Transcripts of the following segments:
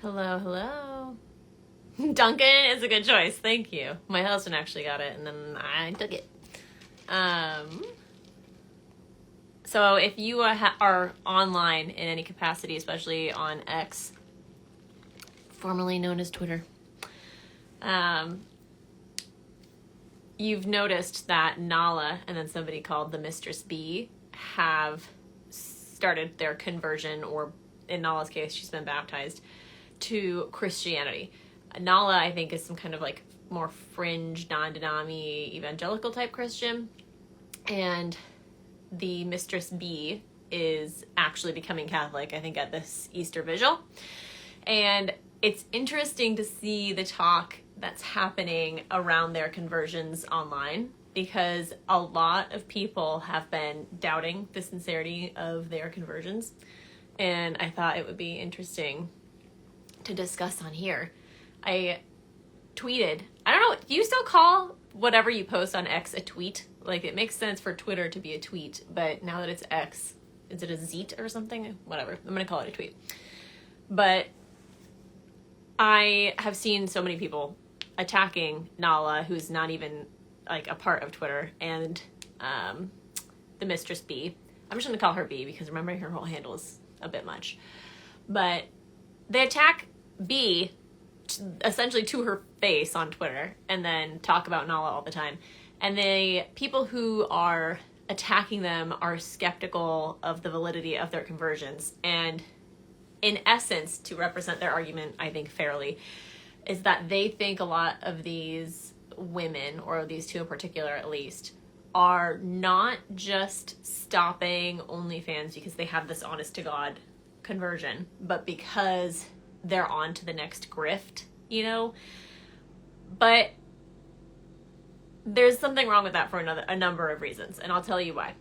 Hello, hello. Dunkin is a good choice. Thank you. My husband actually got it, and then I took it. So if you are online in any capacity, especially on X, formerly known as Twitter, you've noticed that Nala and then somebody called the Mistress B have started their conversion, or in Nala's case, she's been baptized, to Christianity. Nala, I think, is some kind of like more fringe, non-denomy, evangelical type Christian. And the Mistress B is actually becoming Catholic, I think, at this Easter Vigil. And it's interesting to see the talk that's happening around their conversions online, because a lot of people have been doubting the sincerity of their conversions. And I thought it would be interesting to discuss on here. I tweeted, I don't know, do you still call whatever you post on X a tweet? Like, it makes sense for Twitter to be a tweet, but now that it's X, is it a zeet or something? Whatever, I'm gonna call it a tweet. But I have seen so many people attacking Nala, who's not even like a part of Twitter, and the Mistress B. I'm just gonna call her B because remembering her whole handle is a bit much. But they attack B essentially to her face on Twitter, and then talk about Nala all the time. And the people who are attacking them are skeptical of the validity of their conversions. And in essence, to represent their argument, I think fairly, is that they think a lot of these women, or these two in particular at least, are not just stopping OnlyFans because they have this honest to God conversion, but because they're on to the next grift, you know? But there's something wrong with that for a number of reasons, and I'll tell you why.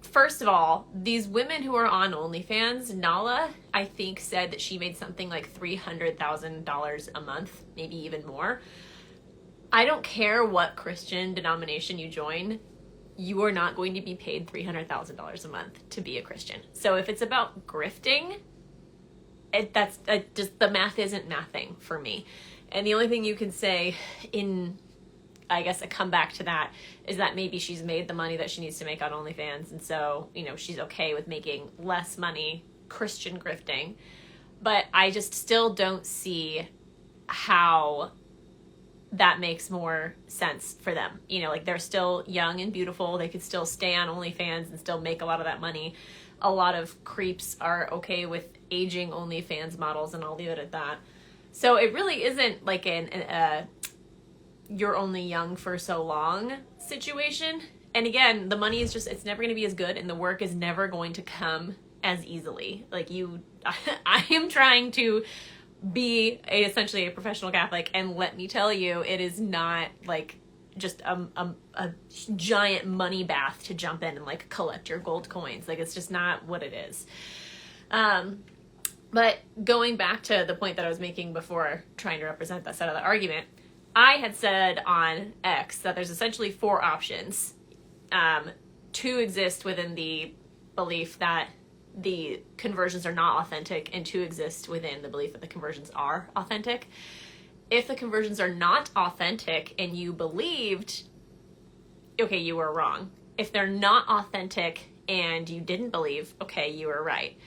First of all, these women who are on OnlyFans, Nala, I think, said that she made something like $300,000 a month, maybe even more. I don't care what Christian denomination you join, you are not going to be paid $300,000 a month to be a Christian. So if it's about grifting, that's just, the math isn't mathing for me. And the only thing you can say in, I guess, a comeback to that is that maybe she's made the money that she needs to make on OnlyFans, and so, you know, she's okay with making less money Christian grifting. But I just still don't see how that makes more sense for them. You know, like, they're still young and beautiful. They could still stay on OnlyFans and still make a lot of that money. A lot of creeps are okay with aging OnlyFans models, and I'll leave it at that. So it really isn't like an you're only young for so long situation. And again, the money is just, it's never going to be as good, and the work is never going to come as easily. Like, I am trying to be essentially a professional Catholic, and let me tell you, it is not like just a giant money bath to jump in and like collect your gold coins. Like, it's just not what it is. But going back to the point that I was making before, trying to represent that side of the argument, I had said on X that there's essentially four options. Two exist within the belief that the conversions are not authentic, and two exist within the belief that the conversions are authentic. If the conversions are not authentic and you believed, okay, you were wrong. If they're not authentic and you didn't believe, okay, you were right.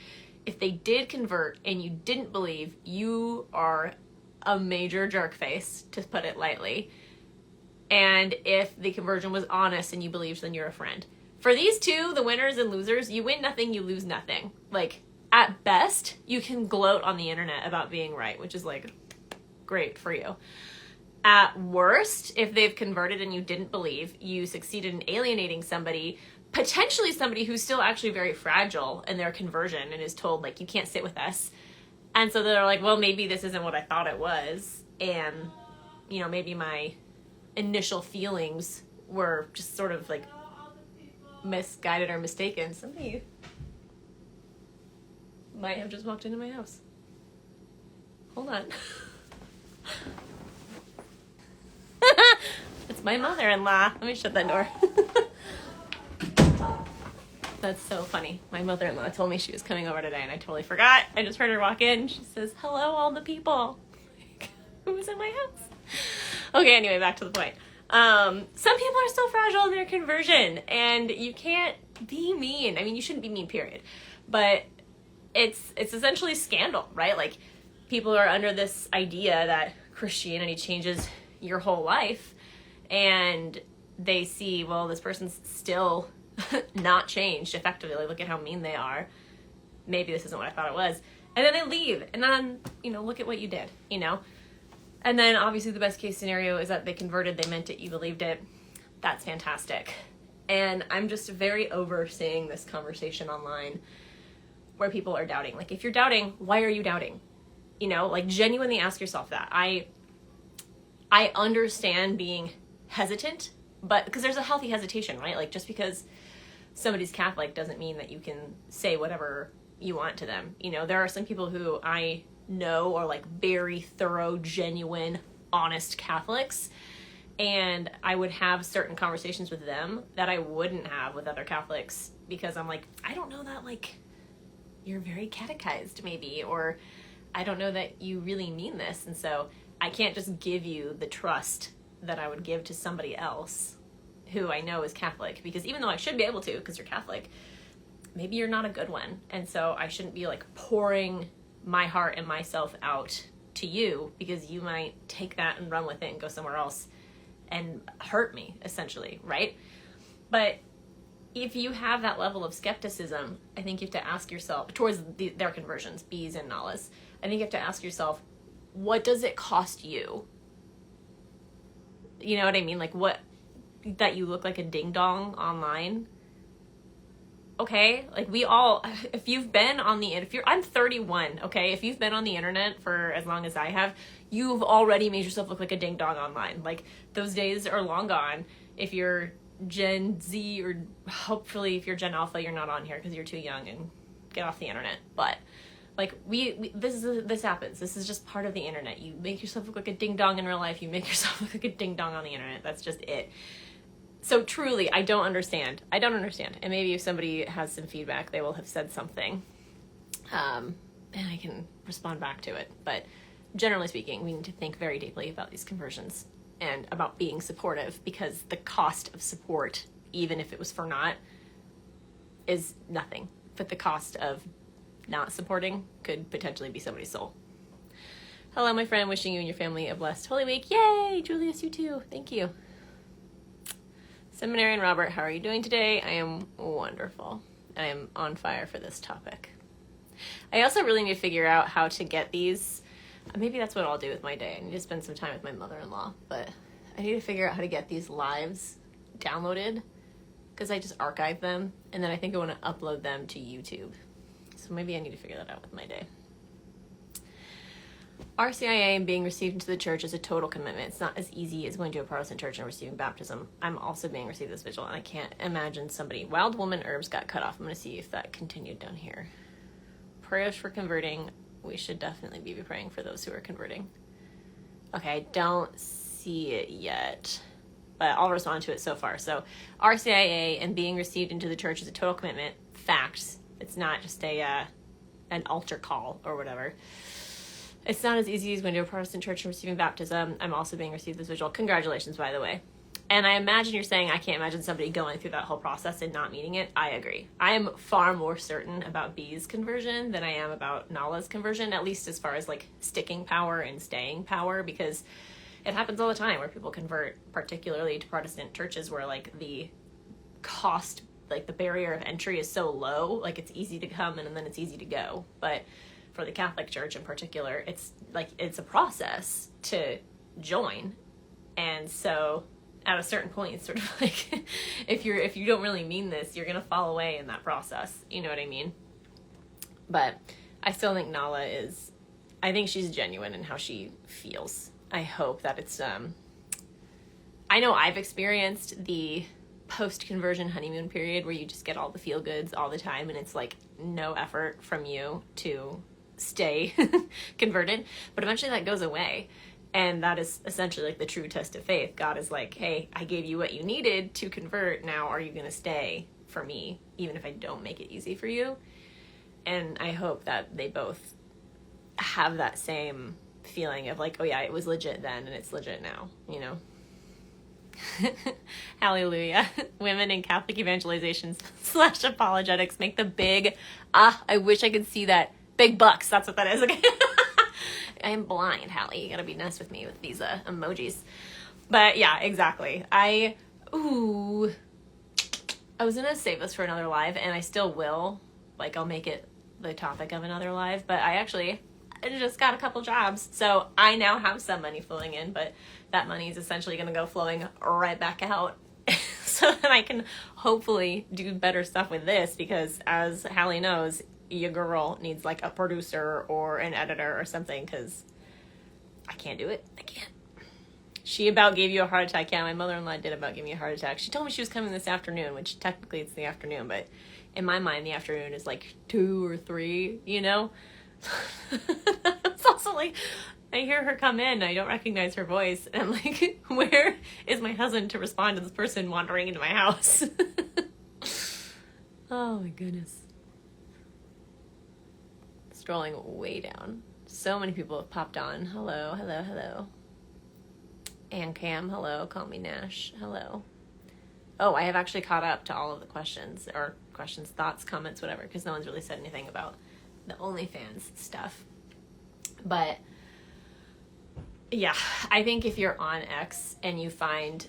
If they did convert and you didn't believe, you are a major jerk face, to put it lightly. And if the conversion was honest and you believed, then you're a friend. For these two, the winners and losers, you win nothing, you lose nothing. Like, at best, you can gloat on the internet about being right, which is like, great for you. At worst, if they've converted and you didn't believe, you succeeded in alienating somebody, potentially somebody who's still actually very fragile in their conversion and is told, like, you can't sit with us. And so they're like, well, maybe this isn't what I thought it was. And, you know, maybe my initial feelings were just sort of like misguided or mistaken. Somebody might have just walked into my house. Hold on. It's my mother-in-law. Let me shut that door. That's so funny. My mother-in-law told me she was coming over today, and I totally forgot. I just heard her walk in. She says, hello, all the people. Like, who's in my house? Okay, anyway, back to the point. Some people are still fragile in their conversion, and you can't be mean. I mean, you shouldn't be mean, period. But it's essentially scandal, right? Like, people are under this idea that Christianity changes your whole life, and they see, well, this person's still not changed effectively. Look at how mean they are. Maybe this isn't what I thought it was. And then they leave, and then, look at what you did, And then obviously the best case scenario is that they converted, they meant it, you believed it. That's fantastic. And I'm just very over seeing this conversation online where people are doubting. Like, if you're doubting, why are you doubting? Like, genuinely ask yourself that. I understand being hesitant, but because there's a healthy hesitation, right? Like, just because somebody's Catholic doesn't mean that you can say whatever you want to them. There are some people who I know are like very thorough, genuine, honest Catholics, and I would have certain conversations with them that I wouldn't have with other Catholics, because I'm like, I don't know that, like, you're very catechized maybe, or I don't know that you really mean this, and so I can't just give you the trust that I would give to somebody else who I know is Catholic, because even though I should be able to, because you're Catholic, maybe you're not a good one, and so I shouldn't be like pouring my heart and myself out to you, because you might take that and run with it and go somewhere else and hurt me, essentially, right? But if you have that level of skepticism, I think you have to ask yourself, towards their conversions, B's and Nallas, I think you have to ask yourself, what does it cost you? You know what I mean? Like, what, that you look like a ding-dong online? Okay, like, we all, if you've been on the, I'm 31, okay? If you've been on the internet for as long as I have, you've already made yourself look like a ding-dong online. Like, those days are long gone. If you're Gen Z, or hopefully if you're Gen Alpha, you're not on here because you're too young and get off the internet. But, like, this happens. This is just part of the internet. You make yourself look like a ding-dong in real life. You make yourself look like a ding-dong on the internet. That's just it. So truly, I don't understand. And maybe if somebody has some feedback, they will have said something. And I can respond back to it. But generally speaking, we need to think very deeply about these conversions and about being supportive, because the cost of support, even if it was for naught, is nothing. But the cost of not supporting could potentially be somebody's soul. Hello, my friend. Wishing you and your family a blessed Holy Week. Yay! Julius, you too. Thank you. Seminarian Robert, how are you doing today? I am wonderful. I am on fire for this topic. I also really need to figure out how to get these. Maybe that's what I'll do with my day. I need to spend some time with my mother-in-law, but I need to figure out how to get these lives downloaded, because I just archive them, and then I think I want to upload them to YouTube. So maybe I need to figure that out with my day. RCIA and being received into the church is a total commitment. It's not as easy as going to a Protestant church and receiving baptism. I'm also being received this vigil, and I can't imagine somebody. Wild woman herbs got cut off. I'm going to see if that continued down here. Prayers for converting. We should definitely be praying for those who are converting. Okay, I don't see it yet, but I'll respond to it so far. So RCIA and being received into the church is a total commitment. Facts. It's not just an altar call or whatever. It's not as easy as going to a Protestant church and receiving baptism. I'm also being received this vigil. Congratulations, by the way. And I imagine you're saying, I can't imagine somebody going through that whole process and not meeting it. I agree. I am far more certain about B's conversion than I am about Nala's conversion, at least as far as like sticking power and staying power, because it happens all the time where people convert, particularly to Protestant churches where like the cost, like the barrier of entry is so low, like it's easy to come and then it's easy to go. But for the Catholic Church in particular, it's a process to join. And so at a certain point, it's sort of like, if you don't really mean this, you're going to fall away in that process. You know what I mean? But I still think Nala I think she's genuine in how she feels. I hope that it's, I know I've experienced the post-conversion honeymoon period where you just get all the feel-goods all the time, and it's like no effort from you to stay converted, but eventually that goes away. And that is essentially like the true test of faith. God is like, hey, I gave you what you needed to convert. Now, are you going to stay for me, even if I don't make it easy for you. And I hope that they both have that same feeling of like, oh yeah, it was legit then and it's legit now, you know? Hallelujah. Women in Catholic evangelizations / apologetics make the big, I wish I could see that, big bucks. That's what that is. Okay. I'm blind, Hallie. You gotta be nice with me with these emojis. But yeah, exactly. I was gonna save this for another live, and I still will. Like, I'll make it the topic of another live, but I just got a couple jobs, so I now have some money flowing in, but that money is essentially going to go flowing right back out so that I can hopefully do better stuff with this, because as Hallie knows, your girl needs like a producer or an editor or something, because I can't do it. I can't. She about gave you a heart attack. Yeah, my mother-in-law did about give me a heart attack. She told me she was coming this afternoon, which technically it's the afternoon, but in my mind the afternoon is like 2 or 3, you know? It's also like, I hear her come in, I don't recognize her voice, and I'm like, where is my husband to respond to this person wandering into my house? Oh my goodness. Scrolling way down. So many people have popped on. Hello, hello, hello. And Cam, hello. Call me Nash, hello. Oh, I have actually caught up to all of the questions, thoughts, comments, whatever, because no one's really said anything about the OnlyFans stuff. But yeah, I think if you're on X and you find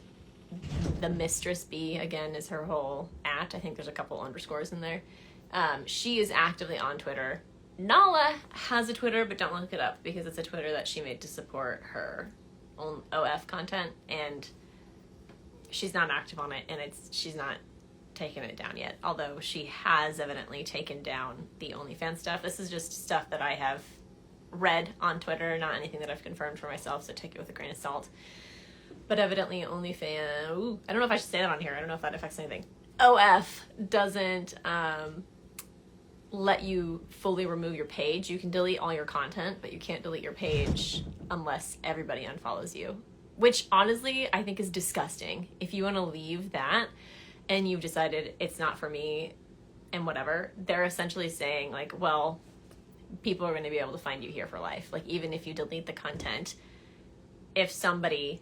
the Mistress B, again is her whole @ I think there's a couple underscores in there. She is actively on Twitter. Nala has a Twitter, but don't look it up because it's a Twitter that she made to support her own OF content, and she's not active on it, and she's not taken it down yet, although she has evidently taken down the OnlyFans stuff. This is just stuff that I have read on Twitter, not anything that I've confirmed for myself, so take it with a grain of salt. But evidently OnlyFans, I don't know if I should say that on here, I don't know if that affects anything. OF doesn't let you fully remove your page. You can delete all your content, but you can't delete your page unless everybody unfollows you, which honestly I think is disgusting. If you want to leave that and you've decided it's not for me and whatever, they're essentially saying like, well, people are going to be able to find you here for life. Like, even if you delete the content, if somebody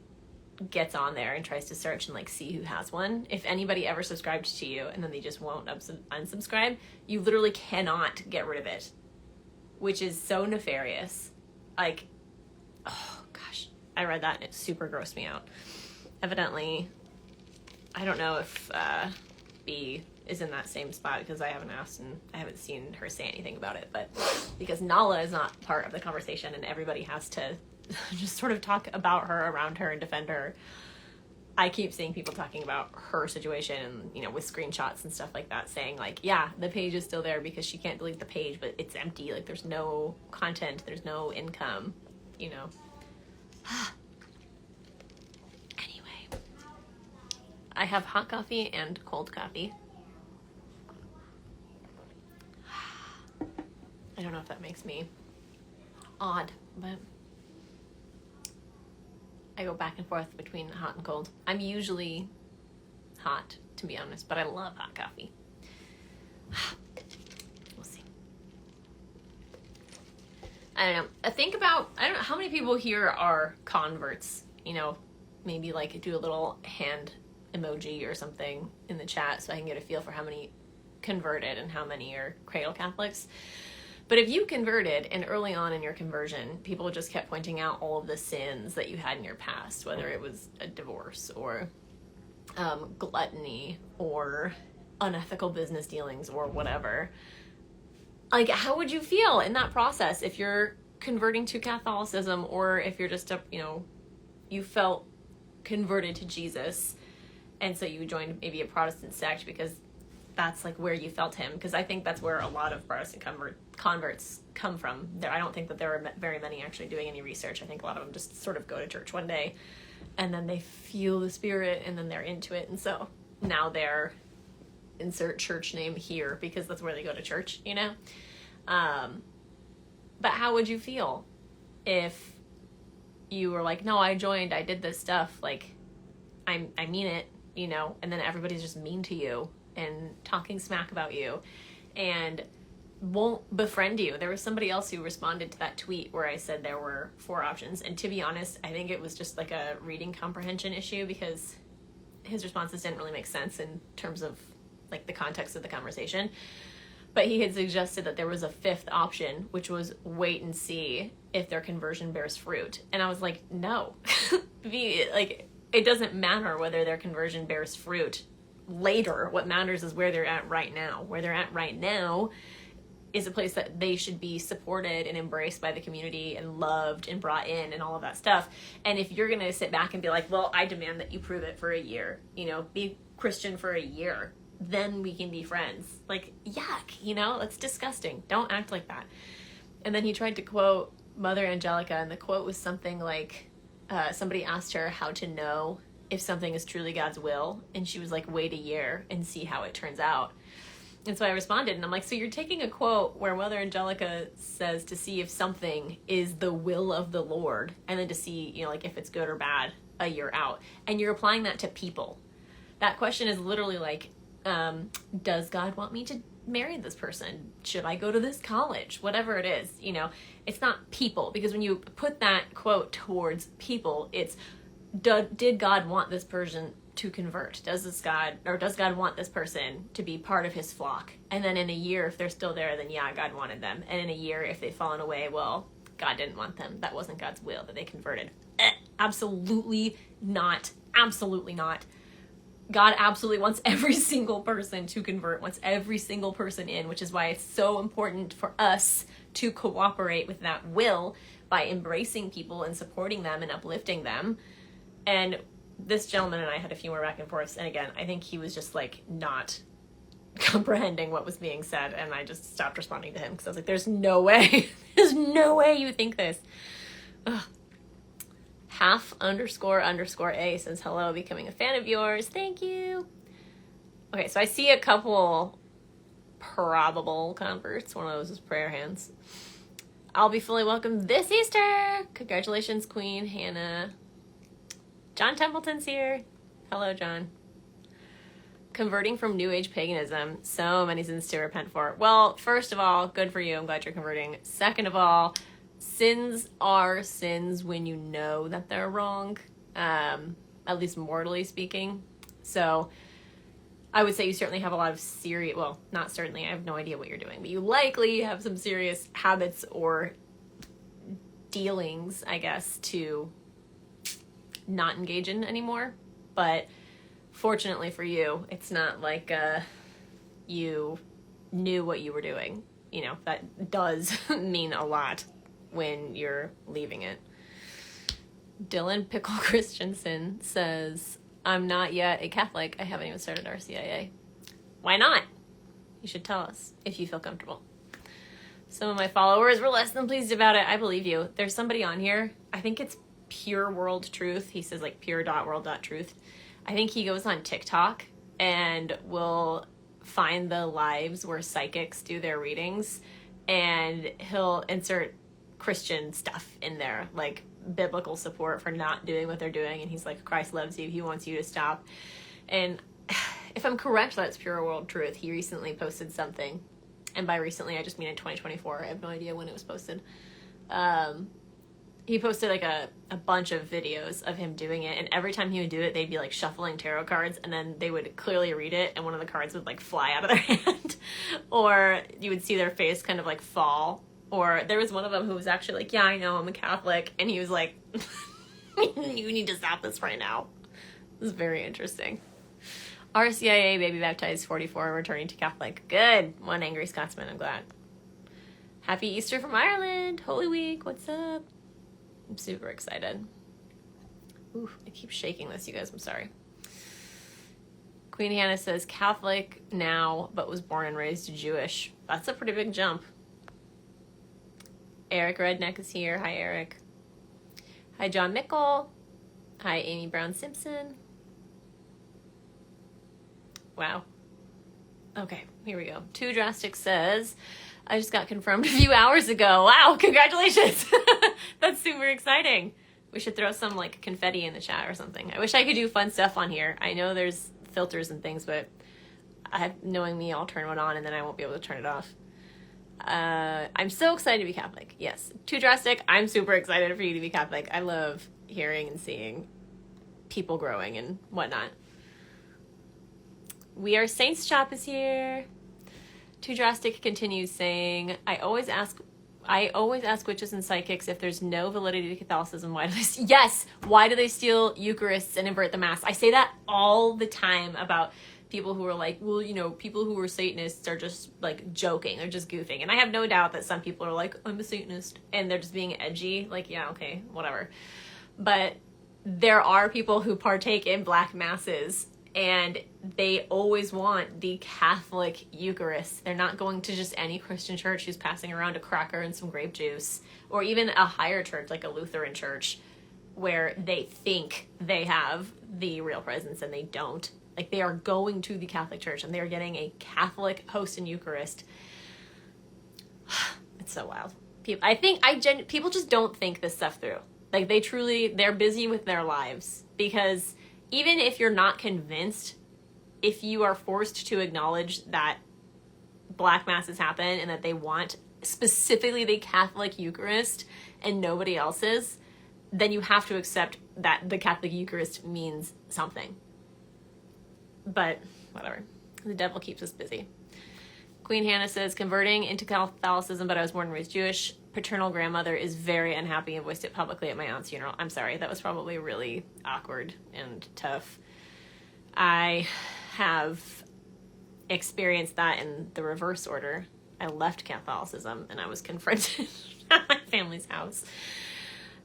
gets on there and tries to search and like see who has one, if anybody ever subscribed to you and then they just won't unsubscribe, you literally cannot get rid of it, which is so nefarious. Like, oh gosh, I read that and it super grossed me out. Evidently, I don't know if B is in that same spot because I haven't asked and I haven't seen her say anything about it, but because Nala is not part of the conversation and everybody has to just sort of talk about her, around her, and defend her, I keep seeing people talking about her situation and, you know, with screenshots and stuff like that, saying like, yeah, the page is still there because she can't delete the page, but it's empty, like there's no content, there's no income, you know. Anyway, I have hot coffee and cold coffee. I don't know if that makes me odd, but I go back and forth between hot and cold. I'm usually hot, to be honest, but I love hot coffee. We'll see. I don't know. I don't know how many people here are converts, you know, maybe like do a little hand emoji or something in the chat so I can get a feel for how many converted and how many are cradle Catholics. But if you converted and early on in your conversion, people just kept pointing out all of the sins that you had in your past, whether it was a divorce or gluttony or unethical business dealings or whatever, like how would you feel in that process if you're converting to Catholicism, or if you're just, you felt converted to Jesus and so you joined maybe a Protestant sect because that's like where you felt him, because I think that's where a lot of Protestant converts come from. I don't think that there are very many actually doing any research. I think a lot of them just sort of go to church one day and then they feel the Spirit and then they're into it, and so now they're insert church name here because that's where they go to church, you know. But how would you feel if you were like, no, I joined, I did this stuff, like I mean it, you know, and then everybody's just mean to you and talking smack about you and won't befriend you. There was somebody else who responded to that tweet where I said there were 4 options. And to be honest, I think it was just like a reading comprehension issue because his responses didn't really make sense in terms of like the context of the conversation. But he had suggested that there was a 5th option, which was wait and see if their conversion bears fruit. And I was like, no. It doesn't matter whether their conversion bears fruit later. What matters is where they're at right now. Where they're at right now is a place that they should be supported and embraced by the community and loved and brought in and all of that stuff. And if you're going to sit back and be like, well, I demand that you prove it for a year, be Christian for a year, then we can be friends. Like, yuck, that's disgusting. Don't act like that. And then he tried to quote Mother Angelica, and the quote was something like, somebody asked her how to know if something is truly God's will, and she was like, wait a year and see how it turns out. And so I responded, and I'm like, so you're taking a quote where Mother Angelica says to see if something is the will of the Lord, and then to see, if it's good or bad a year out. And you're applying that to people. That question is literally like, does God want me to marry this person? Should I go to this college? Whatever it is, it's not people. Because when you put that quote towards people, it's, did God want this person to convert? Does God want this person to be part of his flock? And then in a year, if they're still there, then yeah, God wanted them. And in a year, if they've fallen away, well, God didn't want them. That wasn't God's will that they converted. Absolutely not. Absolutely not. God absolutely wants every single person to convert, wants every single person in, which is why it's so important for us to cooperate with that will by embracing people and supporting them and uplifting them. And this gentleman and I had a few more back and forths, and again, I think he was just like not comprehending what was being said, and I just stopped responding to him because I was like, there's no way you think this. Ugh. __A says, hello, becoming a fan of yours. Thank you. Okay, so I see a couple probable converts. One of those is prayer hands. I'll be fully welcome this Easter. Congratulations, Queen Hannah. John Templeton's here. Hello, John. Converting from New Age paganism. So many sins to repent for. Well, first of all, good for you. I'm glad you're converting. Second of all, sins are sins when you know that they're wrong, at least morally speaking. So I would say you certainly have a lot of serious, well, not certainly, I have no idea what you're doing, but you likely have some serious habits or dealings, I guess, to not engage in anymore. But fortunately for you, it's not like you knew what you were doing. That does mean a lot when you're leaving it. Dylan Pickle Christensen says, I'm not yet a Catholic. I haven't even started RCIA. Why not? You should tell us if you feel comfortable. Some of my followers were less than pleased about it. I believe you. There's somebody on here. I think it's Pure World Truth. He says like pure.world.truth. I think he goes on TikTok and will find the lives where psychics do their readings, and he'll insert Christian stuff in there, like biblical support for not doing what they're doing. And he's like, Christ loves you. He wants you to stop. And if I'm correct, that's Pure World Truth. He recently posted something. And by recently, I just mean in 2024. I have no idea when it was posted. He posted like a bunch of videos of him doing it. And every time he would do it, they'd be like shuffling tarot cards. And then they would clearly read it. And one of the cards would like fly out of their hand. Or you would see their face kind of like fall. Or there was one of them who was actually like, yeah, I know, I'm a Catholic. And he was like, you need to stop this right now. It was very interesting. RCIA, baby baptized, 44, returning to Catholic. Good. One angry Scotsman, I'm glad. Happy Easter from Ireland. Holy Week, what's up? I'm super excited. Ooh, I keep shaking this, you guys, I'm sorry. Queen Hannah says, Catholic now, but was born and raised Jewish. That's a pretty big jump. Eric Redneck is here. Hi, Eric. Hi, John Mickle. Hi, Amy Brown Simpson. Wow. Okay, here we go. Too Drastic says, I just got confirmed a few hours ago. Wow, congratulations. That's super exciting. We should throw some like confetti in the chat or something. I wish I could do fun stuff on here. I know there's filters and things, but Knowing me, I'll turn one on and then I won't be able to turn it off. I'm so excited to be Catholic. Yes. Too drastic. I'm super excited for you to be Catholic. I love hearing and seeing people growing and whatnot. We Are Saints shop is here. Too Drastic continues saying, I always ask witches and psychics if there's no validity to Catholicism, why do they steal Eucharists and invert the Mass? I say that all the time about people who are like, well, people who are Satanists are just like joking, they're just goofing. And I have no doubt that some people are like, I'm a Satanist, and they're just being edgy, like, yeah, okay, whatever. But there are people who partake in black masses, and they always want the Catholic Eucharist. They're not going to just any Christian church who's passing around a cracker and some grape juice, or even a higher church like a Lutheran church where they think they have the real presence and they don't. Like, they are going to the Catholic Church and they are getting a Catholic host and Eucharist. It's so wild. People just don't think this stuff through. Like, they're busy with their lives, because even if you're not convinced, if you are forced to acknowledge that black masses happen and that they want specifically the Catholic Eucharist and nobody else's, then you have to accept that the Catholic Eucharist means something. But whatever. The devil keeps us busy. Queen Hannah says, converting into Catholicism, but I was born and raised Jewish. Paternal grandmother is very unhappy and voiced it publicly at my aunt's funeral. I'm sorry, that was probably really awkward and tough. I have experienced that in the reverse order. I left Catholicism and I was confronted at my family's house.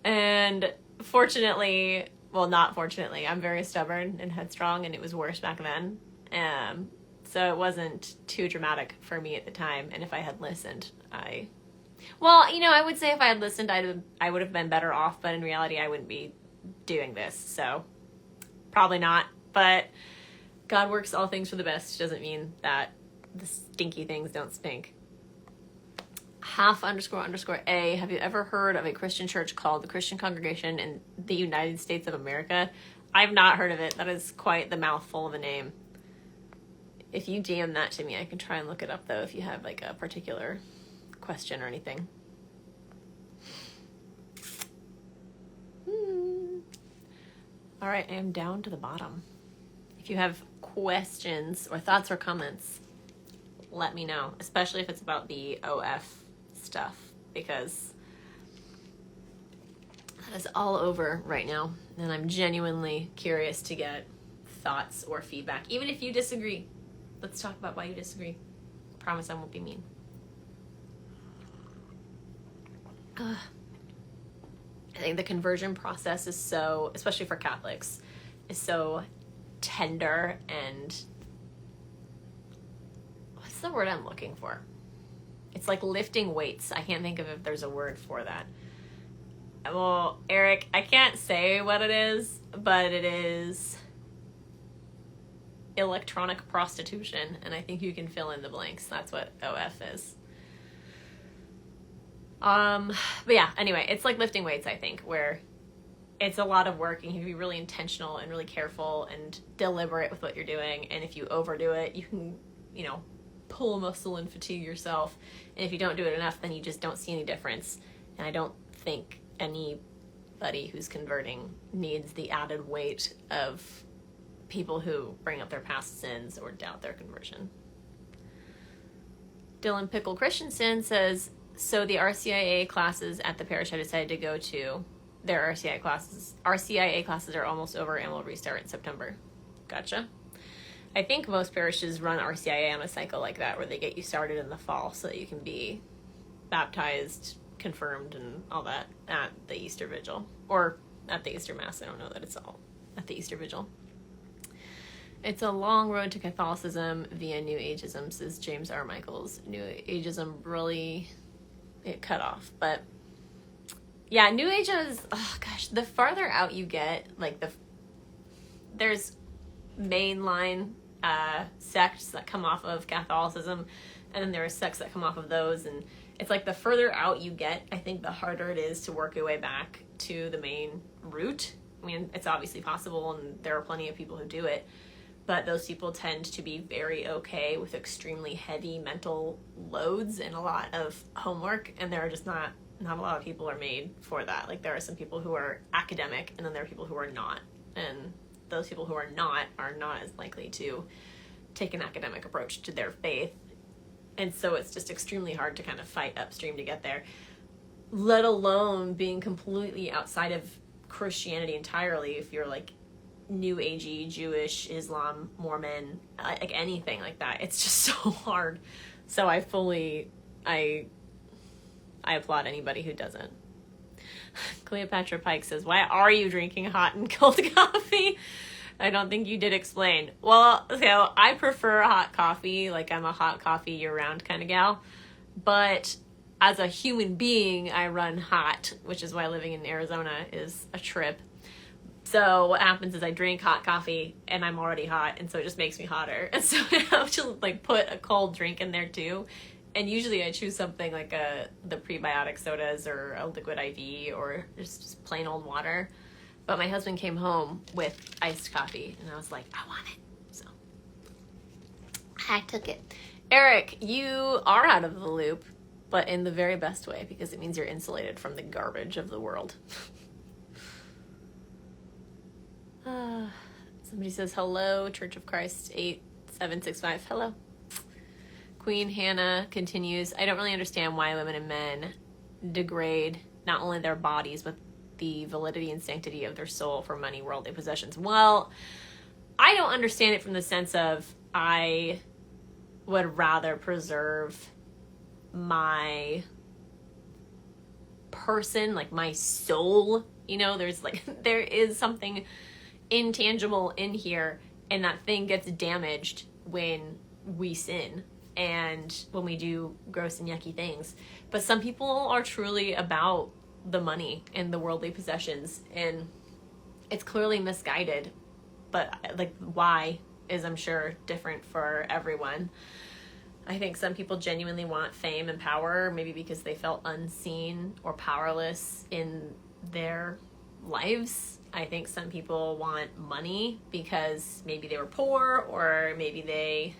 And fortunately, well, not fortunately, I'm very stubborn and headstrong, and it was worse back then. So it wasn't too dramatic for me at the time. And if I had listened, I would say if I had listened, I would have been better off. But in reality, I wouldn't be doing this. So probably not. But God works all things for the best doesn't mean that the stinky things don't stink. __A, have you ever heard of a Christian church called the Christian Congregation in the United States of America? I've not heard of it. That is quite the mouthful of a name. If you DM that to me, I can try and look it up, though, if you have like a particular question or anything. All right, I am down to the bottom. If you have questions or thoughts or comments, let me know, especially if it's about the OF stuff, because that is all over right now, and I'm genuinely curious to get thoughts or feedback. Even if you disagree, let's talk about why you disagree. I promise I won't be mean. I think the conversion process is so, especially for Catholics, is so tender and, what's the word I'm looking for? It's like lifting weights. I can't think of if there's a word for that. Well, Eric, I can't say what it is, but it is electronic prostitution, and I think you can fill in the blanks. That's what OF is. But yeah, anyway, it's like lifting weights, I think, where it's a lot of work and you can be really intentional and really careful and deliberate with what you're doing. And if you overdo it, you can, pull a muscle and fatigue yourself. And if you don't do it enough, then you just don't see any difference. And I don't think anybody who's converting needs the added weight of people who bring up their past sins or doubt their conversion. Dylan Pickle Christensen says, so the RCIA classes at the parish I decided to go to, their RCIA classes are almost over and will restart in September. Gotcha. I think most parishes run RCIA on a cycle like that, where they get you started in the fall so that you can be baptized, confirmed, and all that at the Easter Vigil. Or at the Easter Mass. I don't know that it's all at the Easter Vigil. It's a long road to Catholicism via New Ageism, says James R. Michaels. New Ageism really, it cut off. But yeah, New Age is, the farther out you get, like there's mainline sects that come off of Catholicism, and then there are sects that come off of those, and it's like the further out you get, I think the harder it is to work your way back to the main root. I mean, it's obviously possible, and there are plenty of people who do it, but those people tend to be very okay with extremely heavy mental loads and a lot of homework, and there are just not a lot of people are made for that. Like, there are some people who are academic, and then there are people who are not, and those people who are not as likely to take an academic approach to their faith, and so it's just extremely hard to kind of fight upstream to get there, let alone being completely outside of Christianity entirely. If you're like New Agey, Jewish, Islam, Mormon, like anything like that, it's just so hard. So I applaud anybody who doesn't. Cleopatra Pike says, why are you drinking hot and cold coffee? I don't think you did explain. Well, so I prefer hot coffee. Like, I'm a hot coffee year-round kind of gal. But as a human being, I run hot, which is why living in Arizona is a trip. So what happens is I drink hot coffee and I'm already hot, and so it just makes me hotter. And so I have to like put a cold drink in there too. And usually I choose something like the prebiotic sodas or a liquid IV or just plain old water. But my husband came home with iced coffee and I was like, I want it. So I took it. Eric, you are out of the loop, but in the very best way, because it means you're insulated from the garbage of the world. Somebody says, hello, Church of Christ 8765. Hello. Queen Hannah continues, I don't really understand why women and men degrade not only their bodies, but the validity and sanctity of their soul for money, worldly possessions. Well, I don't understand it from the sense of I would rather preserve my person, like my soul. You know, there is something intangible in here, and that thing gets damaged when we sin and when we do gross and yucky things. But some people are truly about the money and the worldly possessions, and it's clearly misguided, but like why is, I'm sure, different for everyone. I think some people genuinely want fame and power, maybe because they felt unseen or powerless in their lives. I think some people want money because maybe they were poor, or maybe they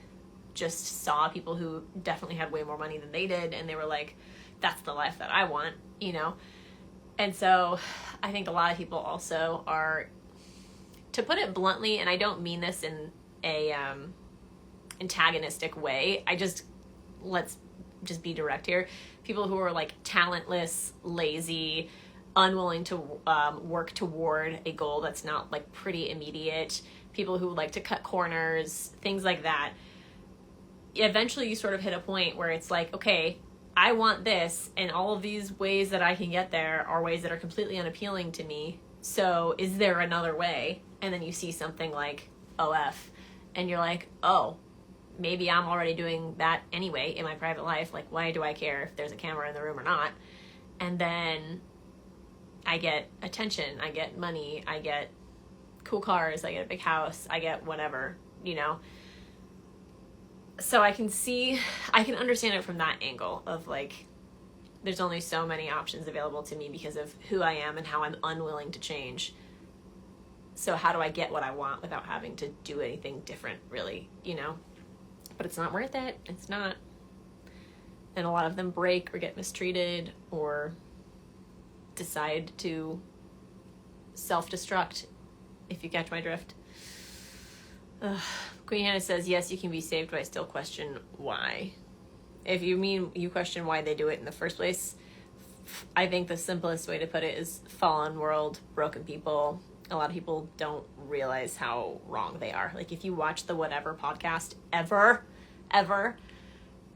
just saw people who definitely had way more money than they did, and they were like, that's the life that I want, you know? And so I think a lot of people also are, to put it bluntly, and I don't mean this in a antagonistic way, let's just be direct here, people who are like talentless, lazy, unwilling to work toward a goal that's not like pretty immediate, people who like to cut corners, things like that. Eventually you sort of hit a point where it's like, okay, I want this, and all of these ways that I can get there are ways that are completely unappealing to me. So is there another way? And then you see something like OF, and you're like, oh, maybe I'm already doing that anyway in my private life. Like, why do I care if there's a camera in the room or not? And then I get attention, I get money, I get cool cars, I get a big house, I get whatever, you know? So I can understand it from that angle of like, there's only so many options available to me because of who I am and how I'm unwilling to change. So how do I get what I want without having to do anything different, really, you know? But it's not worth it. It's not. And a lot of them break or get mistreated or decide to self-destruct, if you catch my drift. Queen Hannah says, yes, you can be saved, but I still question why. If you mean you question why they do it in the first place, I think the simplest way to put it is fallen world, broken people. A lot of people don't realize how wrong they are. Like, if you watch the Whatever podcast ever,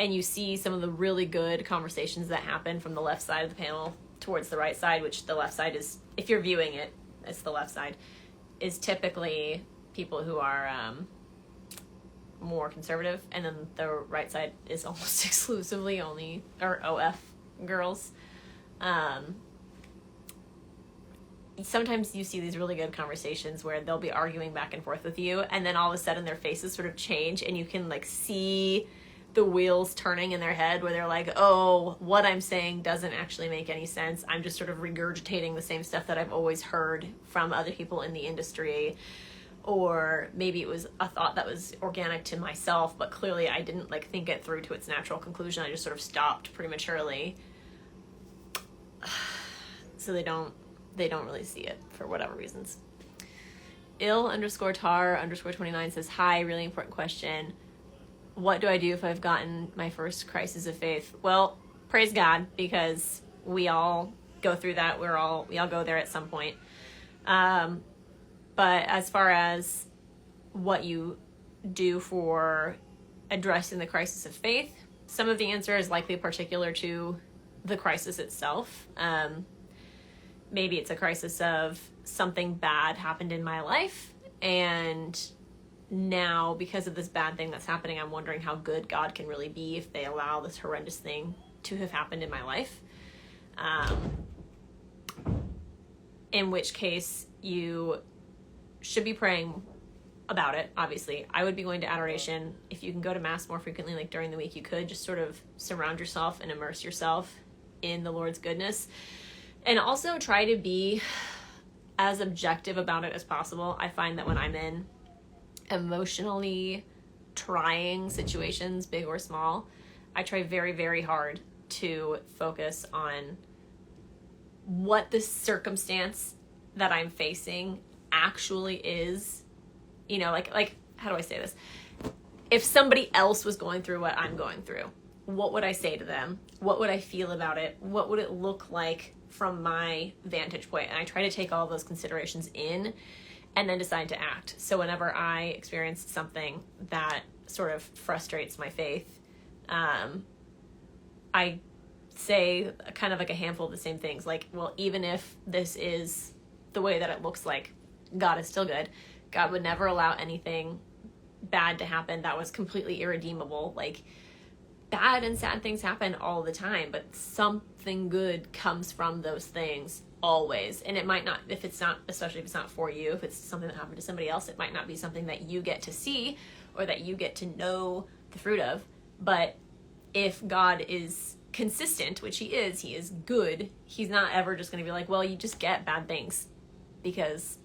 and you see some of the really good conversations that happen from the left side of the panel towards the right side, which the left side is, if you're viewing it, it's the left side, is typically people who are more conservative, and then the right side is almost exclusively OF girls. Sometimes you see these really good conversations where they'll be arguing back and forth with you, and then all of a sudden their faces sort of change, and you can like see the wheels turning in their head where they're like, oh, what I'm saying doesn't actually make any sense. I'm just sort of regurgitating the same stuff that I've always heard from other people in the industry. or maybe it was a thought that was organic to myself, but clearly I didn't like think it through to its natural conclusion. I just sort of stopped prematurely. So they don't really see it for whatever reasons. ill_tar_29 says, hi, really important question. What do I do if I've gotten my first crisis of faith? Well, praise God, because we all go through that. We all go there at some point. But as far as what you do for addressing the crisis of faith, some of the answer is likely particular to the crisis itself. Maybe it's a crisis of something bad happened in my life, and now because of this bad thing that's happening, I'm wondering how good God can really be if they allow this horrendous thing to have happened in my life. In which case you should be praying about it, obviously. I would be going to adoration. If you can go to mass more frequently, like during the week, you could just sort of surround yourself and immerse yourself in the Lord's goodness. And also try to be as objective about it as possible. I find that when I'm in emotionally trying situations, big or small, I try very, very hard to focus on what the circumstance that I'm facing actually is. You know, like how do I say this? If somebody else was going through what I'm going through, what would I say to them? What would I feel about it? What would it look like from my vantage point? And I try to take all those considerations in and then decide to act. So whenever I experience something that sort of frustrates my faith, I say kind of like a handful of the same things. Like, well, even if this is the way that it looks like, God is still good. God would never allow anything bad to happen that was completely irredeemable. Like, bad and sad things happen all the time, but something good comes from those things always. And it might not, if it's not, especially if it's not for you, if it's something that happened to somebody else, it might not be something that you get to see or that you get to know the fruit of. But if God is consistent, which he is good, he's not ever just going to be like, well, you just get bad things because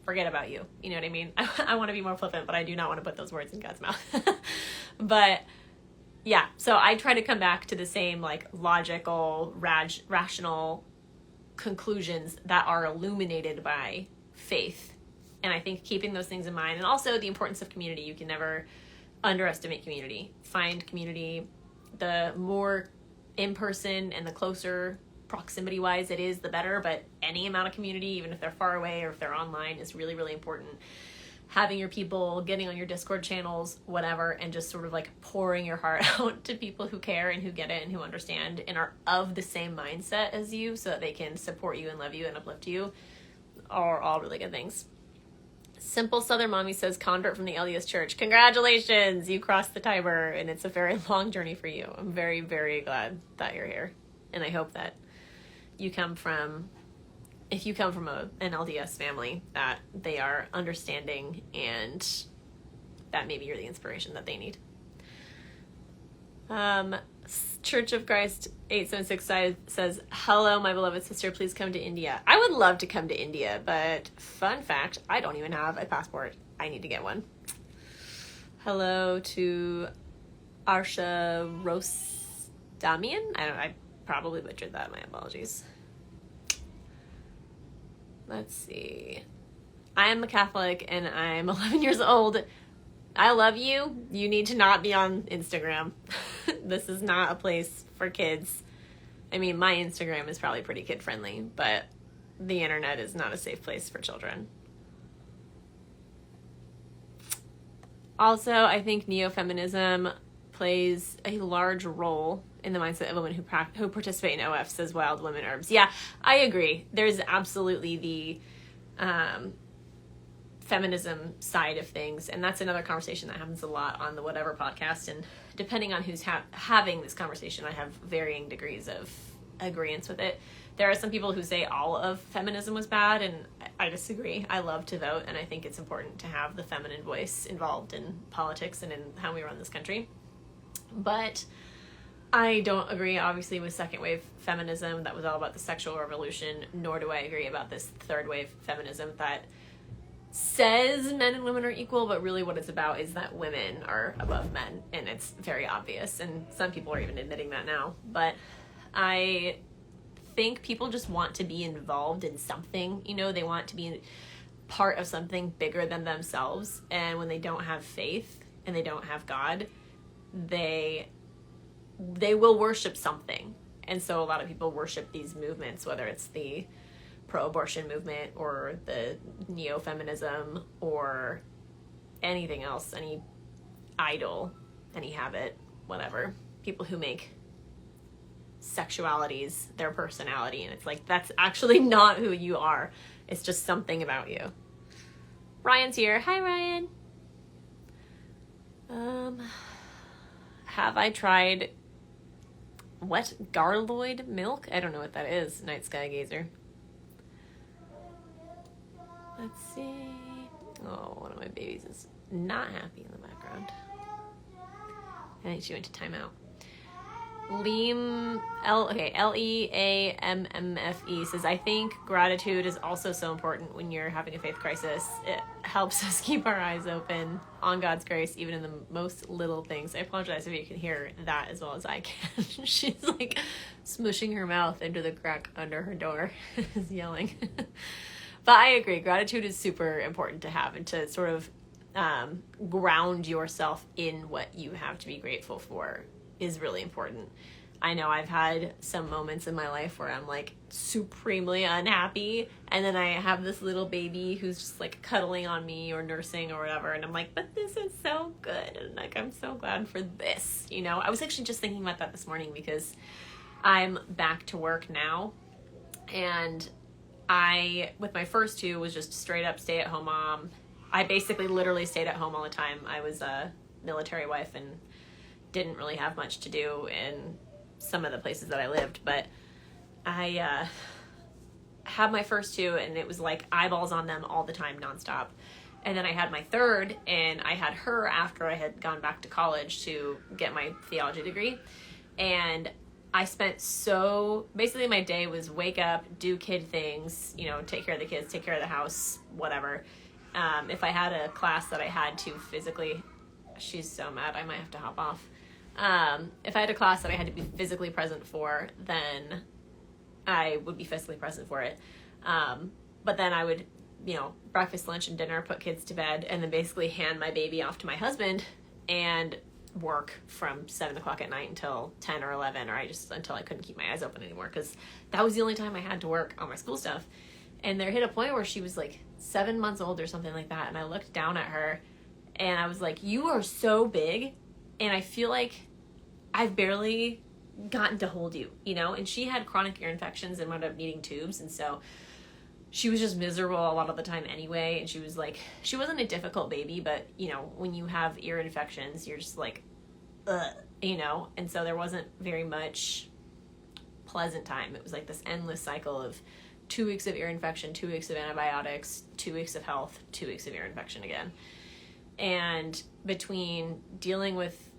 forget about you. You know what I mean? I want to be more flippant, but I do not want to put those words in God's mouth. But yeah, so I try to come back to the same like logical, rational conclusions that are illuminated by faith. And I think keeping those things in mind, and also the importance of community. You can never underestimate community. Find community. The more in-person and the closer proximity-wise it is, the better. But any amount of community, even if they're far away or if they're online, is really, really important. Having your people, getting on your Discord channels, whatever, and just sort of like pouring your heart out to people who care and who get it and who understand and are of the same mindset as you so that they can support you and love you and uplift you are all really good things. Simple Southern Mommy says, convert from the LDS Church. Congratulations! You crossed the Tiber, and it's a very long journey for you. I'm very, very glad that you're here. And I hope that you come from, if you come from an LDS family, that they are understanding and that maybe you're the inspiration that they need. Church of Christ 876 says, hello, my beloved sister, please come to India. I would love to come to India, but fun fact, I don't even have a passport. I need to get one. Hello to Arsha Rostamian. I probably butchered that. My apologies. Let's see. I am a Catholic and I'm 11 years old. I love you. You need to not be on Instagram. This is not a place for kids. I mean, my Instagram is probably pretty kid-friendly, but the internet is not a safe place for children. Also, I think neo-feminism plays a large role in the mindset of women who participate in OF, says Wild Women Herbs. Yeah, I agree. There's absolutely the feminism side of things, and that's another conversation that happens a lot on the Whatever podcast, and depending on who's having this conversation, I have varying degrees of agreeance with it. There are some people who say all of feminism was bad, and I disagree. I love to vote, and I think it's important to have the feminine voice involved in politics and in how we run this country. But I don't agree, obviously, with second wave feminism that was all about the sexual revolution, nor do I agree about this third wave feminism that says men and women are equal, but really what it's about is that women are above men, and it's very obvious, and some people are even admitting that now. But I think people just want to be involved in something, you know, they want to be part of something bigger than themselves, and when they don't have faith and they don't have God, they will worship something. And so a lot of people worship these movements, whether it's the pro-abortion movement or the neo-feminism or anything else, any idol, any habit, whatever. People who make sexualities their personality, and it's like, that's actually not who you are. It's just something about you. Ryan's here. Hi, Ryan. Have I tried what? Garloid milk? I don't know what that is. Night Sky Gazer. Let's see. Oh, one of my babies is not happy in the background. I think she went to timeout. Leamfe says, I think gratitude is also so important when you're having a faith crisis. It helps us keep our eyes open on God's grace, even in the most little things. I apologize if you can hear that as well as I can. She's like smushing her mouth into the crack under her door, is yelling. But I agree, gratitude is super important to have, and to sort of ground yourself in what you have to be grateful for is really important. I know I've had some moments in my life where I'm like supremely unhappy, and then I have this little baby who's just like cuddling on me or nursing or whatever, and I'm like, but this is so good, and like I'm so glad for this, you know. I was actually just thinking about that this morning because I'm back to work now, and I, with my first two, was just straight up stay-at-home mom. I basically literally stayed at home all the time. I was a military wife and didn't really have much to do in some of the places that I lived, but I had my first two, and it was like eyeballs on them all the time, nonstop. And then I had my third, and I had her after I had gone back to college to get my theology degree. And I spent basically my day was wake up, do kid things, you know, take care of the kids, take care of the house, whatever. If I had a class that I had to physically, she's so mad, I might have to hop off. If I had a class that I had to be physically present for, then I would be physically present for it. But then I would, you know, breakfast, lunch, and dinner, put kids to bed, and then basically hand my baby off to my husband and work from 7 o'clock at night until 10 or 11, or until I couldn't keep my eyes open anymore, because that was the only time I had to work on my school stuff. And there hit a point where she was like 7 months old or something like that, and I looked down at her and I was like, you are so big, and I feel like I've barely gotten to hold you, you know? And she had chronic ear infections and wound up needing tubes, and so she was just miserable a lot of the time anyway. And she was like, she wasn't a difficult baby, but, you know, when you have ear infections, you're just like, ugh, you know? And so there wasn't very much pleasant time. It was like this endless cycle of 2 weeks of ear infection, 2 weeks of antibiotics, 2 weeks of health, 2 weeks of ear infection again. And between dealing with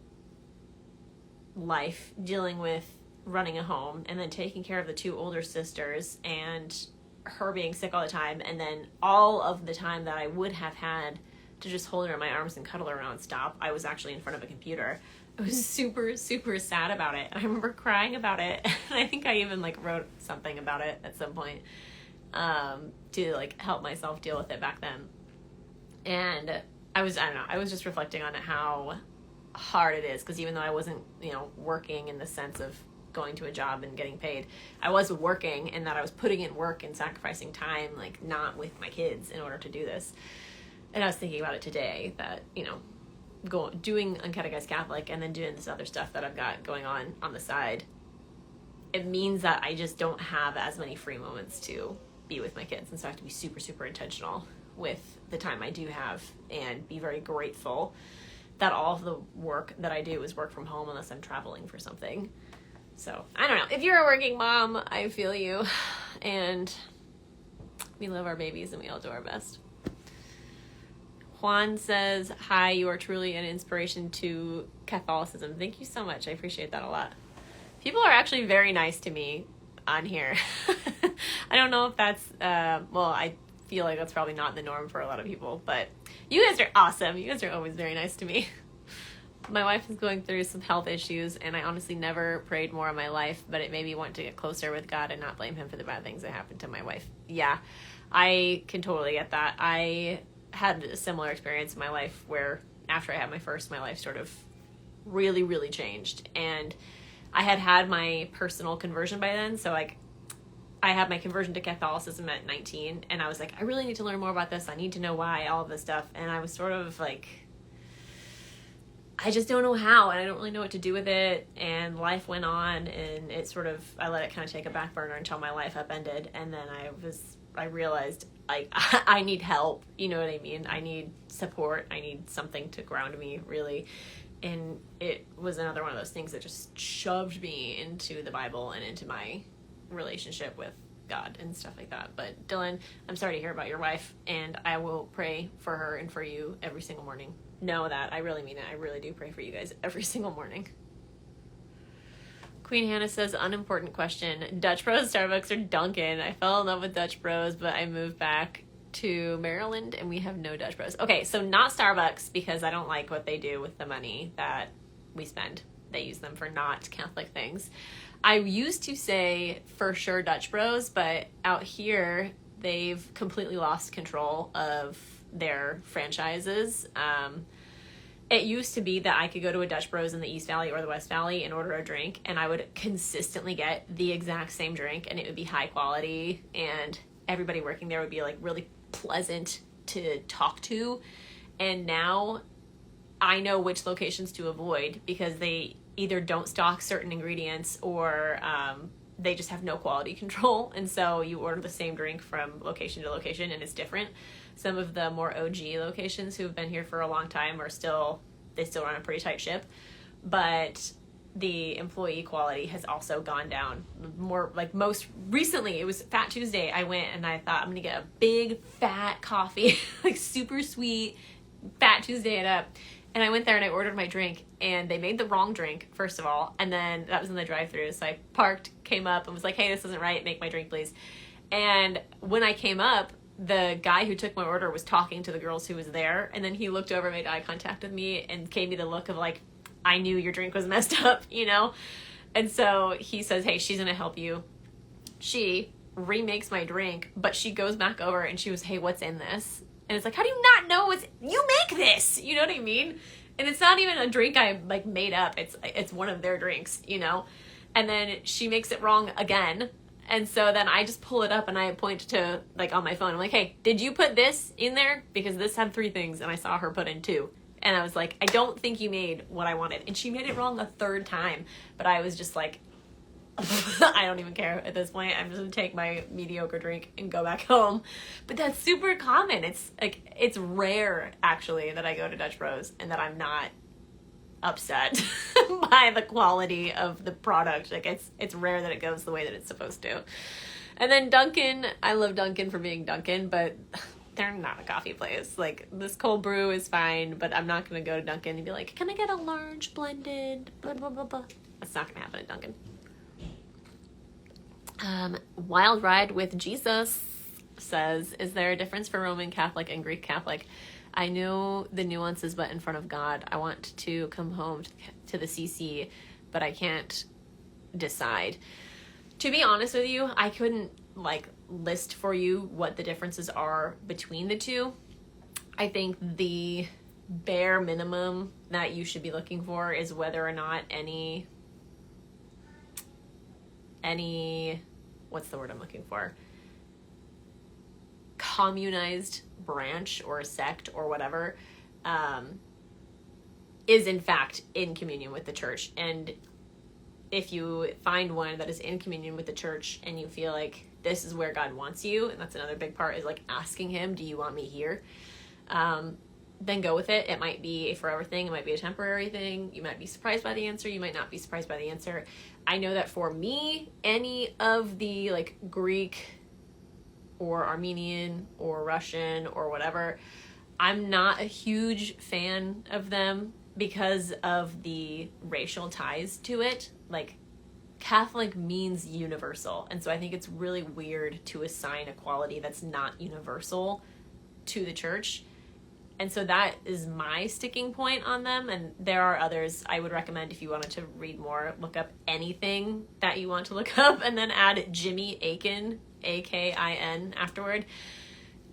life, dealing with running a home, and then taking care of the 2 older sisters, and her being sick all the time, and then all of the time that I would have had to just hold her in my arms and cuddle her nonstop, I was actually in front of a computer. I was super, super sad about it. I remember crying about it, and I think I even like wrote something about it at some point to like help myself deal with it back then. And I was just reflecting on how hard it is, because even though I wasn't, you know, working in the sense of going to a job and getting paid, I was working in that I was putting in work and sacrificing time, like not with my kids, in order to do this. And I was thinking about it today, that, you know, doing Uncatechized Catholic and then doing this other stuff that I've got going on the side, it means that I just don't have as many free moments to be with my kids, and so I have to be super, super intentional with the time I do have, and be very grateful that all of the work that I do is work from home unless I'm traveling for something. So, I don't know. If you're a working mom, I feel you. And we love our babies and we all do our best. Juan says, hi, you are truly an inspiration to Catholicism. Thank you so much. I appreciate that a lot. People are actually very nice to me on here. I don't know if that's, feel like that's probably not the norm for a lot of people, but you guys are awesome. You guys are always very nice to me. My wife is going through some health issues, and I honestly never prayed more in my life, but it made me want to get closer with God and not blame him for the bad things that happened to my wife. Yeah, I can totally get that. I had a similar experience in my life where after I had my first, my life sort of really, really changed. And I had my personal conversion by then. So like I had my conversion to Catholicism at 19, and I was like, I really need to learn more about this. I need to know why, all of this stuff. And I was sort of like, I just don't know how, and I don't really know what to do with it. And life went on, and I let it kind of take a back burner until my life upended. And then I realized I need help. You know what I mean? I need support. I need something to ground me, really. And it was another one of those things that just shoved me into the Bible and into my relationship with God and stuff like that. But Dylan, I'm sorry to hear about your wife, and I will pray for her and for you every single morning. Know that. I really mean it. I really do pray for you guys every single morning. Queen Hannah says, unimportant question. Dutch Bros, Starbucks, or Dunkin'? I fell in love with Dutch Bros, but I moved back to Maryland and we have no Dutch Bros. Okay, so not Starbucks, because I don't like what they do with the money that we spend. They use them for not Catholic things. I used to say for sure Dutch Bros, but out here they've completely lost control of their franchises. It used to be that I could go to a Dutch Bros in the East Valley or the West Valley and order a drink, and I would consistently get the exact same drink, and it would be high quality, and everybody working there would be like really pleasant to talk to. And now I know which locations to avoid because they either don't stock certain ingredients or they just have no quality control. And so you order the same drink from location to location and it's different. Some of the more OG locations who have been here for a long time they still run a pretty tight ship, but the employee quality has also gone down more. Like most recently, it was Fat Tuesday. I went and I thought I'm going to get a big fat coffee, like super sweet, Fat Tuesday it up. And I went there and I ordered my drink, and they made the wrong drink, first of all. And then that was in the drive-thru. So I parked, came up, and was like, hey, this isn't right. Make my drink, please. And when I came up, the guy who took my order was talking to the girls who was there. And then he looked over, made eye contact with me, and gave me the look of like, I knew your drink was messed up, you know? And so he says, hey, she's going to help you. She remakes my drink, but she goes back over and she was, hey, what's in this? And it's like, how do you not know you make this? You know what I mean? And it's not even a drink I like made up. It's one of their drinks, you know? And then she makes it wrong again. And so then I just pull it up and I point to like on my phone. I'm like, hey, did you put this in there? Because this had 3 things and I saw her put in 2. And I was like, I don't think you made what I wanted. And she made it wrong a 3rd time. But I was just like, I don't even care at this point. I'm just going to take my mediocre drink and go back home. But that's super common. It's rare, actually, that I go to Dutch Bros and that I'm not upset by the quality of the product. Like, it's rare that it goes the way that it's supposed to. And then Dunkin', I love Dunkin' for being Dunkin', but they're not a coffee place. Like, this cold brew is fine, but I'm not going to go to Dunkin' and be like, can I get a large blended blah, blah, blah, blah. That's not going to happen at Dunkin'. Wild Ride with Jesus says, is there a difference for Roman Catholic and Greek Catholic? I know the nuances, but in front of God, I want to come home to the CC, but I can't decide. To be honest with you, I couldn't list for you what the differences are between the two. I think the bare minimum that you should be looking for is whether or not any what's the word I'm looking for? Communized branch or sect or whatever is in fact in communion with the church. And if you find one that is in communion with the church and you feel like this is where God wants you, and that's another big part, is like asking him, do you want me here? Then go with it. It might be a forever thing. It might be a temporary thing. You might be surprised by the answer. You might not be surprised by the answer. I know that for me, any of the Greek or Armenian or Russian or whatever, I'm not a huge fan of them because of the racial ties to it. Like, Catholic means universal. And so I think it's really weird to assign a quality that's not universal to the church. And so that is my sticking point on them. And there are others I would recommend if you wanted to read more, look up anything that you want to look up and then add Jimmy Akin, A-K-I-N, afterward.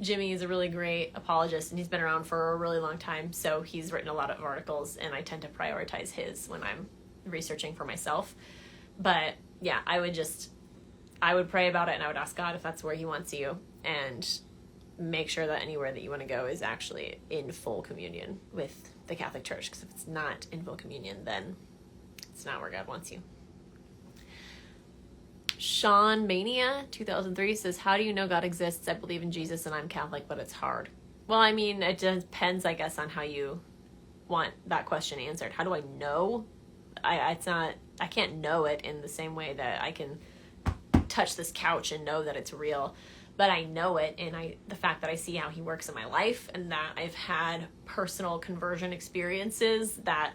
Jimmy is a really great apologist, and he's been around for a really long time. So he's written a lot of articles, and I tend to prioritize his when I'm researching for myself. But yeah, I would pray about it, and I would ask God if that's where he wants you, and make sure that anywhere that you want to go is actually in full communion with the Catholic Church, because if it's not in full communion, then it's not where God wants you. Sean Mania 2003 says, how do you know God exists? I believe in Jesus and I'm Catholic, but it's hard. Well, I mean, it depends, I guess, on how you want that question answered. How do I know? I can't know it in the same way that I can touch this couch and know that it's real. But I know it, and the fact that I see how he works in my life, and that I've had personal conversion experiences that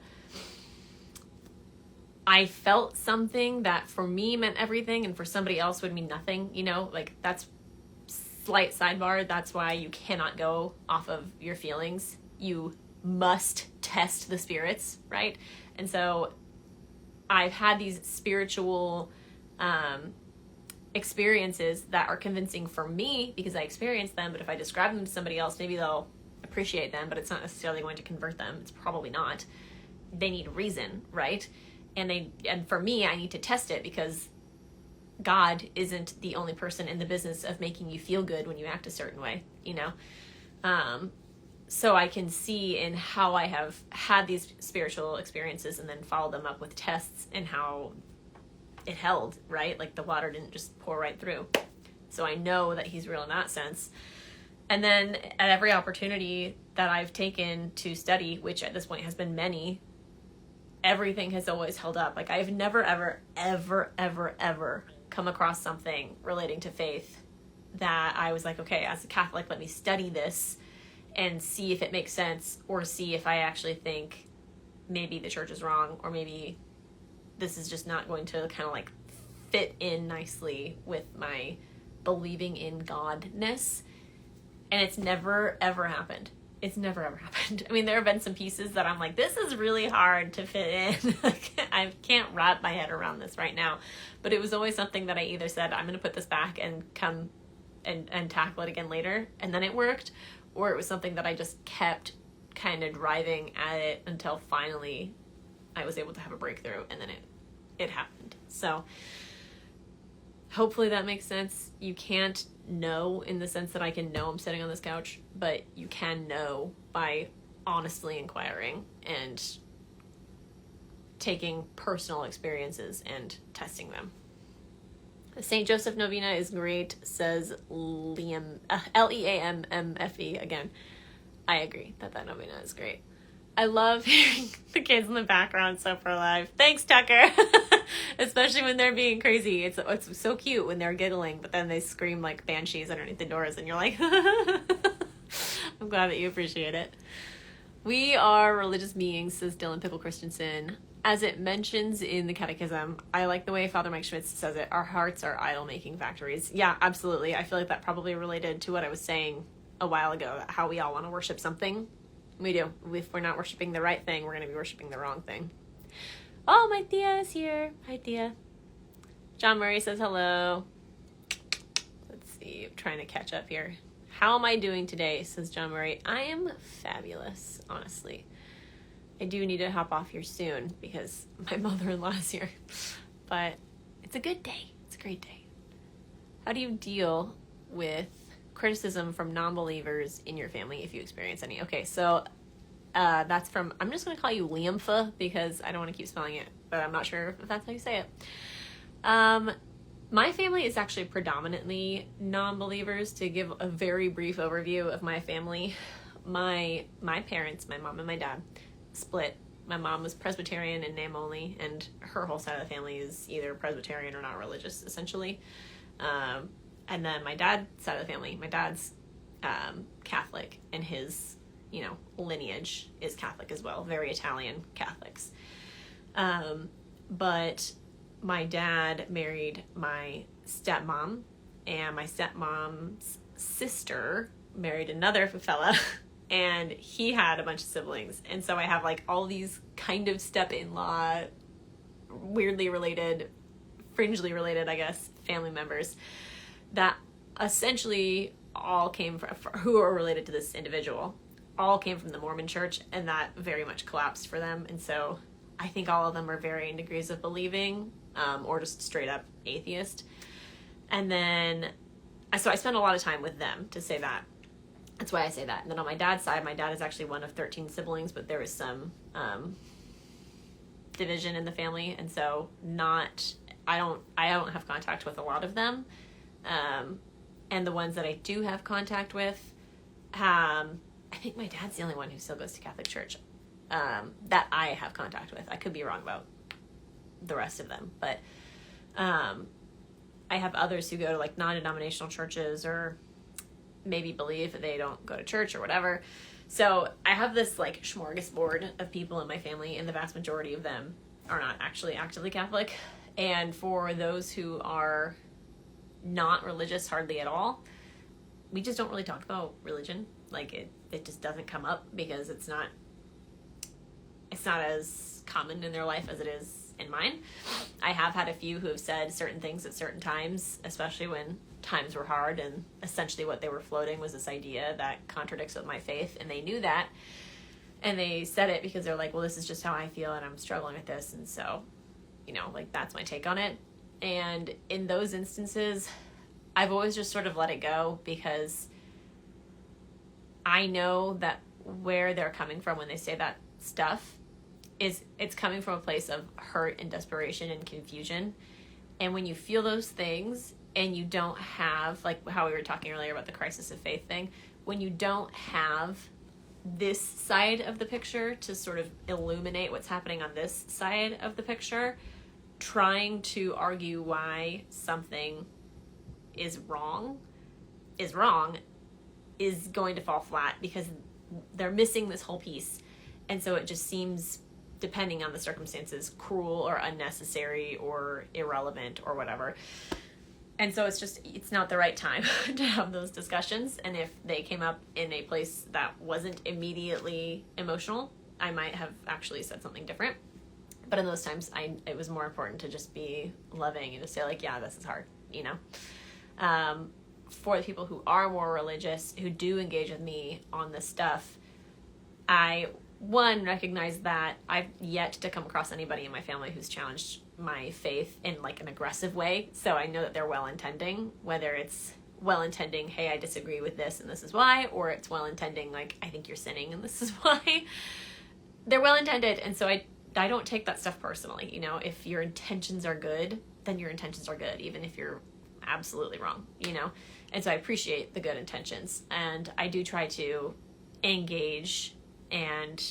I felt something that for me meant everything and for somebody else would mean nothing, like that's slight sidebar. That's why you cannot go off of your feelings. You must test the spirits, right? And so I've had these spiritual experiences that are convincing for me because I experienced them, but if I describe them to somebody else, maybe they'll appreciate them, but it's not necessarily going to convert them. It's probably not. They need reason, right? And for me, I need to test it because God isn't the only person in the business of making you feel good when you act a certain way, So I can see in how I have had these spiritual experiences and then followed them up with tests and how it held, right? Like the water didn't just pour right through. So I know that he's real in that sense. And then at every opportunity that I've taken to study, which at this point has been many, everything has always held up. Like I've never, ever, ever, ever, ever come across something relating to faith that I was like, okay, as a Catholic, let me study this and see if it makes sense, or see if I actually think maybe the church is wrong, or maybe this is just not going to kind of like fit in nicely with my believing in Godness. And it's never, ever happened. It's never, ever happened. I mean, there have been some pieces that I'm like, this is really hard to fit in. I can't wrap my head around this right now. But it was always something that I either said, I'm going to put this back and come and tackle it again later. And then it worked. Or it was something that I just kept kind of driving at it until finally I was able to have a breakthrough, and then it happened. So hopefully that makes sense. You can't know in the sense that I can know I'm sitting on this couch, but you can know by honestly inquiring and taking personal experiences and testing them. St. Joseph Novena is great, says Liam, Leammfe again. I agree that novena is great. I love hearing the kids in the background super live. Thanks, Tucker. Especially when they're being crazy. It's so cute when they're giggling, but then they scream like banshees underneath the doors, and you're like, I'm glad that you appreciate it. We are religious beings, says Dylan Pickle Christensen. As it mentions in the Catechism, I like the way Father Mike Schmitz says it. Our hearts are idol-making factories. Yeah, absolutely. I feel like that probably related to what I was saying a while ago, how we all want to worship something. We do. If we're not worshiping the right thing, we're going to be worshiping the wrong thing. Oh, my Thea is here. Hi, Thea. John Murray says hello. Let's see. I'm trying to catch up here. How am I doing today, says John Murray. I am fabulous, honestly. I do need to hop off here soon because my mother-in-law is here. But it's a good day. It's a great day. How do you deal with criticism from non-believers in your family if you experience any? Okay, so that's from, I'm just going to call you Liamfa because I don't want to keep spelling it, but I'm not sure if that's how you say it. My family is actually predominantly non-believers. To give a very brief overview of my family, my parents, my mom and my dad, split. My mom was Presbyterian in name only, and her whole side of the family is either Presbyterian or not religious, essentially. And then my dad's side of the family, my dad's Catholic, and his, lineage is Catholic as well, very Italian Catholics. But my dad married my stepmom, and my stepmom's sister married another fella, and he had a bunch of siblings. And so I have like all these kind of step-in-law, weirdly related, fringely related, I guess, family members that essentially all came from, who are related to this individual, all came from the Mormon church, and that very much collapsed for them. And so I think all of them are varying degrees of believing, or just straight up atheist. And then, so I spent a lot of time with them, to say that. That's why I say that. And then on my dad's side, my dad is actually one of 13 siblings, but there was some division in the family. And so I don't have contact with a lot of them. And the ones that I do have contact with, I think my dad's the only one who still goes to Catholic Church, that I have contact with. I could be wrong about the rest of them, but I have others who go to like non-denominational churches, or maybe believe they don't go to church or whatever. So I have this like smorgasbord of people in my family, and the vast majority of them are not actually actively Catholic. And for those who are not religious hardly at all, we just don't really talk about religion. Like it just doesn't come up, because it's not as common in their life as it is in mine. I have had a few who have said certain things at certain times, especially when times were hard, and essentially what they were floating was this idea that contradicts with my faith, and they knew that, and they said it because they're like, well, this is just how I feel, and I'm struggling with this, and so, like, that's my take on it. And in those instances, I've always just sort of let it go, because I know that where they're coming from when they say that stuff it's coming from a place of hurt and desperation and confusion. And when you feel those things, and you don't have, like how we were talking earlier about the crisis of faith thing, when you don't have this side of the picture to sort of illuminate what's happening on this side of the picture, trying to argue why something is wrong is going to fall flat, because they're missing this whole piece. And so it just seems, depending on the circumstances, cruel or unnecessary or irrelevant or whatever. And so it's not the right time to have those discussions. And if they came up in a place that wasn't immediately emotional, I might have actually said something different. But in those times, it was more important to just be loving and to say, like, yeah, this is hard, For the people who are more religious, who do engage with me on this stuff, I recognize that I've yet to come across anybody in my family who's challenged my faith in like an aggressive way. So I know that they're well-intending, whether it's well-intending, hey, I disagree with this and this is why, or it's well-intending, like, I think you're sinning and this is why. They're well-intended, and so I don't take that stuff personally. If your intentions are good, then your intentions are good, even if you're absolutely wrong, And so I appreciate the good intentions, and I do try to engage and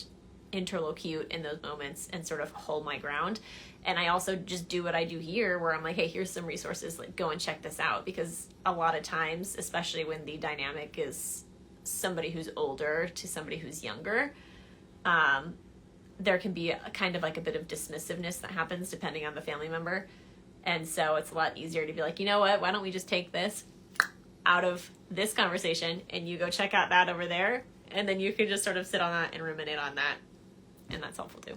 interlocute in those moments and sort of hold my ground. And I also just do what I do here, where I'm like, hey, here's some resources, like, go and check this out. Because a lot of times, especially when the dynamic is somebody who's older to somebody who's younger, there can be a kind of like a bit of dismissiveness that happens depending on the family member. And so it's a lot easier to be like, you know what, why don't we just take this out of this conversation and you go check out that over there, and then you can just sort of sit on that and ruminate on that, and that's helpful too.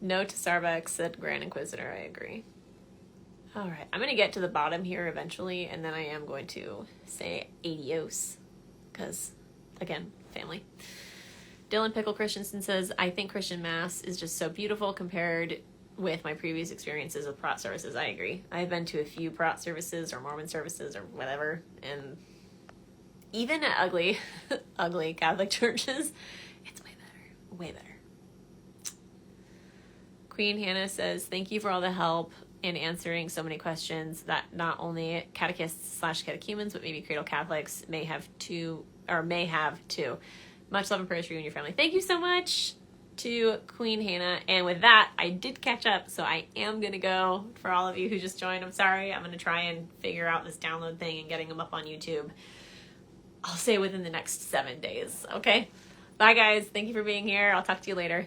No to Starbucks, said Grand Inquisitor. I agree. All right, I'm going to get to the bottom here eventually, and then I am going to say adios, because, again, family. Dylan Pickle Christensen says, I think Christian Mass is just so beautiful compared with my previous experiences with Prot services. I agree. I've been to a few Prot services or Mormon services or whatever, and even at ugly Catholic churches, it's way better. Queen Hannah says, thank you for all the help in answering so many questions that not only catechists/catechumens, but maybe cradle Catholics may have too. Much love and prayers for you and your family. Thank you so much to Queen Hannah. And with that, I did catch up, so I am going to go. For all of you who just joined, I'm sorry. I'm going to try and figure out this download thing and getting them up on YouTube. I'll say within the next 7 days, okay? Bye, guys. Thank you for being here. I'll talk to you later.